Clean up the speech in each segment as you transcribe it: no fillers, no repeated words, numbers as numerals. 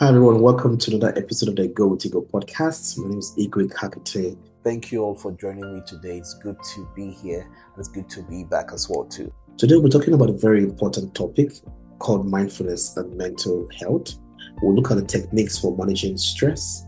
Hi everyone, welcome to another episode of the Go With Ego podcast. My name is Igwe Kakate. Thank you all for joining me today. It's good to be here and it's good to be back as well too. Today we're talking about a very important topic called mindfulness and mental health. We'll look at the techniques for managing stress.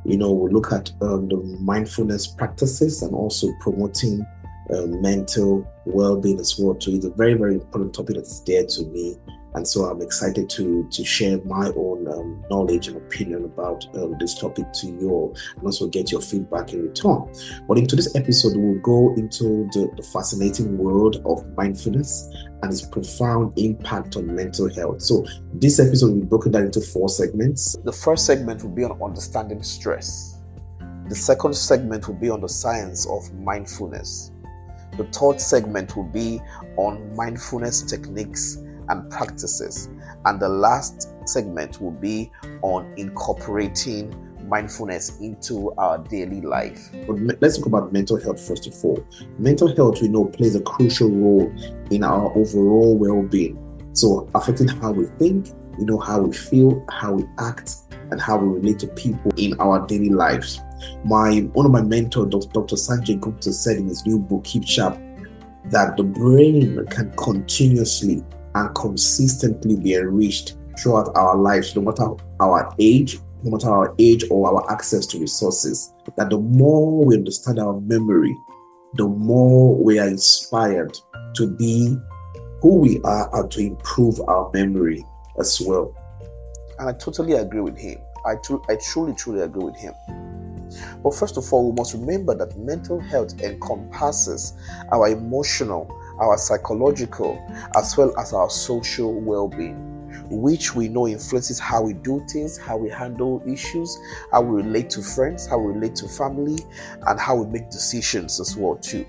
We'll look at the mindfulness practices and also promoting mental well-being as well too. It's a very, very important topic that's dear to me. And so I'm excited to share my own knowledge and opinion about this topic to you all, and also get your feedback in return. But in today's episode, we'll go into the fascinating world of mindfulness and its profound impact on mental health. So this episode will be broken down into 4 segments. The first segment will be on understanding stress. The second segment will be on the science of mindfulness. The third segment will be on mindfulness techniques and practices, and the last segment will be on incorporating mindfulness into our daily life. But let's talk about mental health first of all. Mental health, we know, plays a crucial role in our overall well-being, so affecting how we think, how we feel, how we act, and how we relate to people in our daily lives. One of my mentors, Dr. Sanjay Gupta, said in his new book Keep Sharp that the brain can continuously and consistently be enriched throughout our lives, no matter our age or our access to resources. That the more we understand our memory, the more we are inspired to be who we are and to improve our memory as well. And I totally agree with him. I truly agree with him. But first of all, we must remember that mental health encompasses our emotional, our psychological, as well as our social well-being, which we know influences how we do things, how we handle issues, how we relate to friends, how we relate to family, and how we make decisions as well too.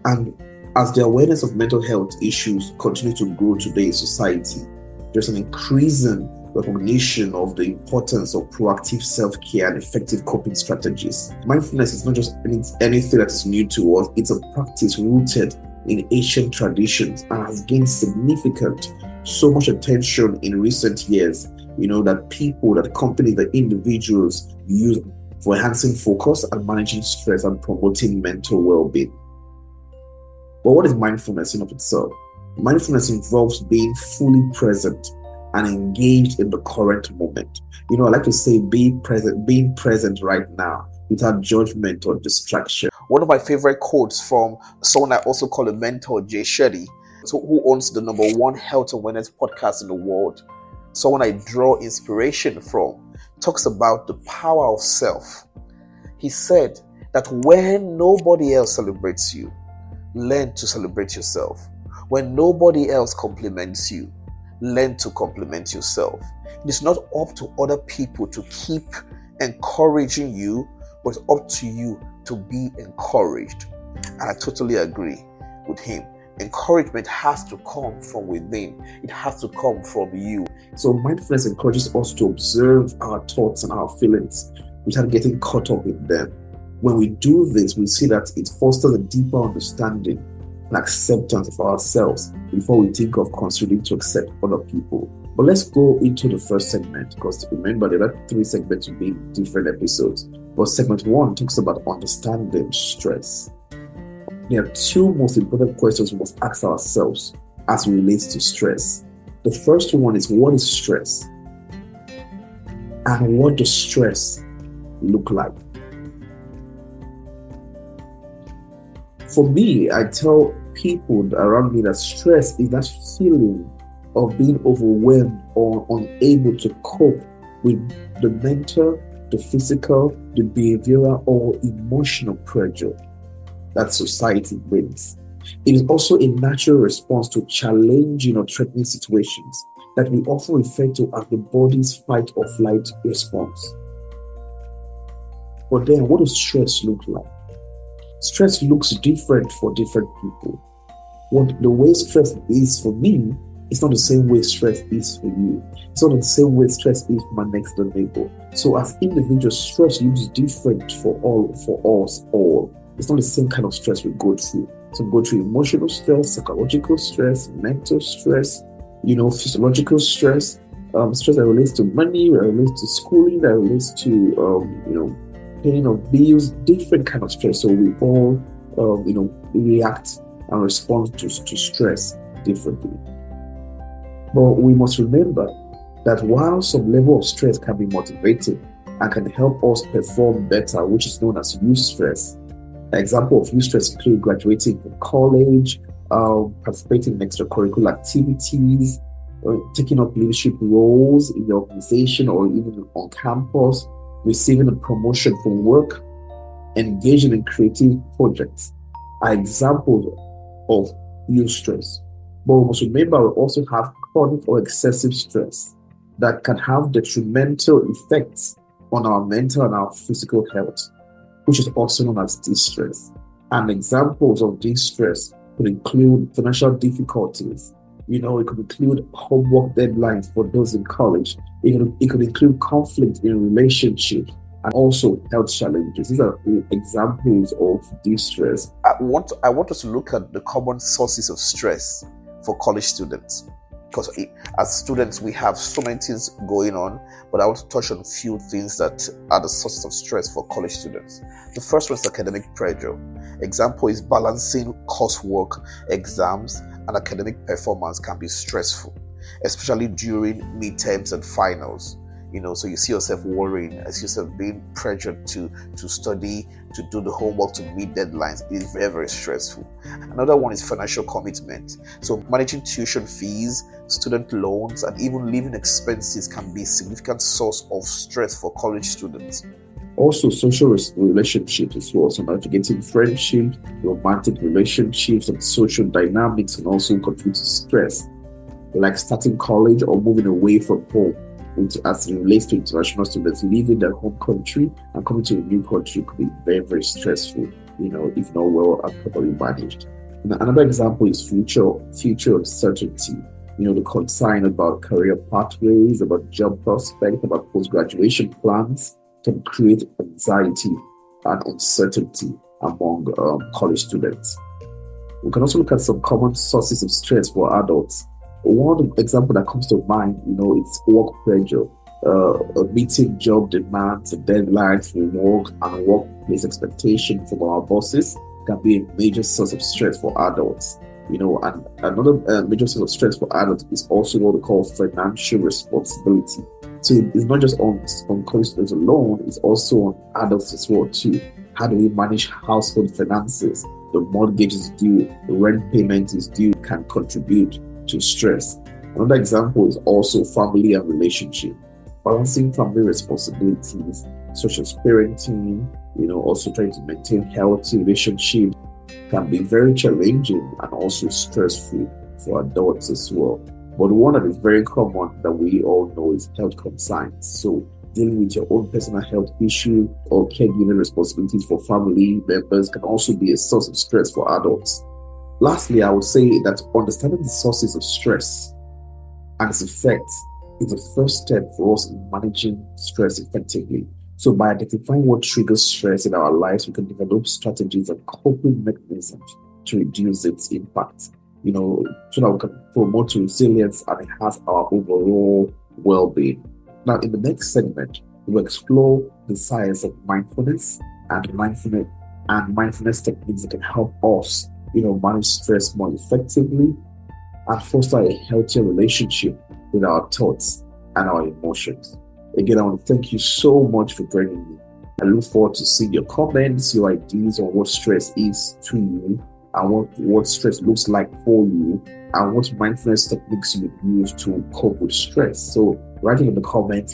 And as the awareness of mental health issues continue to grow today in society, there's an increasing recognition of the importance of proactive self-care and effective coping strategies. Mindfulness is not just anything that is new to us, it's a practice rooted in ancient traditions and has gained so much attention in recent years, that people, that companies, that individuals use for enhancing focus and managing stress and promoting mental well-being. But what is mindfulness in of itself? Mindfulness involves being fully present and engaged in the current moment. I like to say being present right now without judgment or distraction. One of my favorite quotes from someone I also call a mentor, Jay Shetty, who owns the #1 health awareness podcast in the world, someone I draw inspiration from, talks about the power of self. He said that when nobody else celebrates you, learn to celebrate yourself. When nobody else compliments you, learn to compliment yourself. It is not up to other people to keep encouraging you, but it's up to you to be encouraged. And I totally agree with him. Encouragement has to come from within. It has to come from you. So mindfulness encourages us to observe our thoughts and our feelings without getting caught up in them. When we do this, we see that it fosters a deeper understanding and acceptance of ourselves before we think of considering to accept other people. But let's go into the first segment, because remember, there are 3 segments will be different episodes. But segment 1 talks about understanding stress. There are 2 most important questions we must ask ourselves as it relates to stress. The first one is, what is stress? And what does stress look like? For me, I tell people around me that stress is that feeling of being overwhelmed or unable to cope with the mental, the physical, the behavioral or emotional pressure that society brings. It is also a natural response to challenging or threatening situations that we often refer to as the body's fight or flight response. But then, what does stress look like? Stress looks different for different people. The way stress is for me, it's not the same way stress is for you. It's not the same way stress is for my next door neighbor. So as individuals, stress looks different for us all. It's not the same kind of stress we go through. So we go through emotional stress, psychological stress, mental stress, physiological stress, stress that relates to money, that relates to schooling, that relates to paying of bills, different kind of stress. So we all react and respond to stress differently. But we must remember that while some level of stress can be motivating and can help us perform better, which is known as youth stress. An example of youth stress include graduating from college, participating in extracurricular activities, taking up leadership roles in the organization or even on campus, receiving a promotion from work, engaging in creative projects are examples of youth stress. But we must remember we also have chronic or excessive stress that can have detrimental effects on our mental and our physical health, which is also known as distress. And examples of distress could include financial difficulties. It could include homework deadlines for those in college. It could include conflict in relationships and also health challenges. These are examples of distress. I want us to look at the common sources of stress for college students. Because as students, we have so many things going on, but I want to touch on a few things that are the sources of stress for college students. The first one is academic pressure. Example is balancing coursework, exams, and academic performance can be stressful, especially during midterms and finals. So you see yourself worrying, as yourself being pressured to study, to do the homework, to meet deadlines. It is very, very stressful. Another one is financial commitment. So managing tuition fees, student loans, and even living expenses can be a significant source of stress for college students. Also, social relationships as well. So navigating friendships, romantic relationships, and social dynamics can also contribute to stress, like starting college or moving away from home. As it relates to international students, leaving their home country and coming to a new country could be very, very stressful, if not well and properly managed. And another example is future uncertainty. The concern about career pathways, about job prospects, about post-graduation plans can create anxiety and uncertainty among college students. We can also look at some common sources of stress for adults. One example that comes to mind, it's work pressure, meeting job demands and deadlines for work and workplace expectations from our bosses can be a major source of stress for adults. And another major source of stress for adults is also what we call financial responsibility. So it's not just on college students alone, it's also on adults as well too. How do we manage household finances? The mortgage is due, the rent payment is due, can contribute to stress. Another example is also family and relationship. Balancing family responsibilities such as parenting, also trying to maintain healthy relationships can be very challenging and also stressful for adults as well. But the one that is very common that we all know is health concerns. So dealing with your own personal health issues or caregiving responsibilities for family members can also be a source of stress for adults. Lastly, I would say that understanding the sources of stress and its effects is the first step for us in managing stress effectively. So by identifying what triggers stress in our lives, we can develop strategies and coping mechanisms to reduce its impact, so that we can promote resilience and enhance our overall well-being. Now, in the next segment, we'll explore the science of mindfulness and mindfulness techniques that can help us manage stress more effectively and foster a healthier relationship with our thoughts and our emotions. Again, I want to thank you so much for joining me. I look forward to seeing your comments, your ideas on what stress is to you, and what stress looks like for you, and what mindfulness techniques you would use to cope with stress. So writing in the comment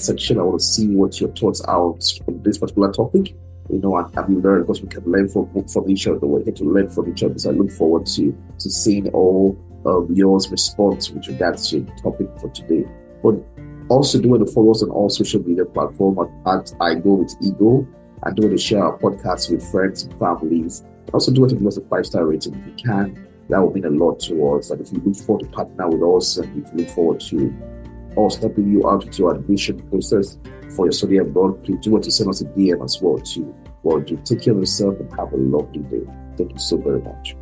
section, I want to see what your thoughts are on this particular topic. And we learn, because we can learn from each other. We're here to learn from each other. So I look forward to seeing all of yours response with regards to the topic for today. But also do want to follow us on all social media platforms at I Go With Ego, and do want to share our podcast with friends and families. Also do want to give us a 5-star rating if you can. That will mean a lot to us. And if you look forward to partner with us, and if you look forward to us helping you out with your admission process for your study abroad, please do want to send us a DM as well too. Well, do take care of yourself and have a lovely day. Thank you so very much.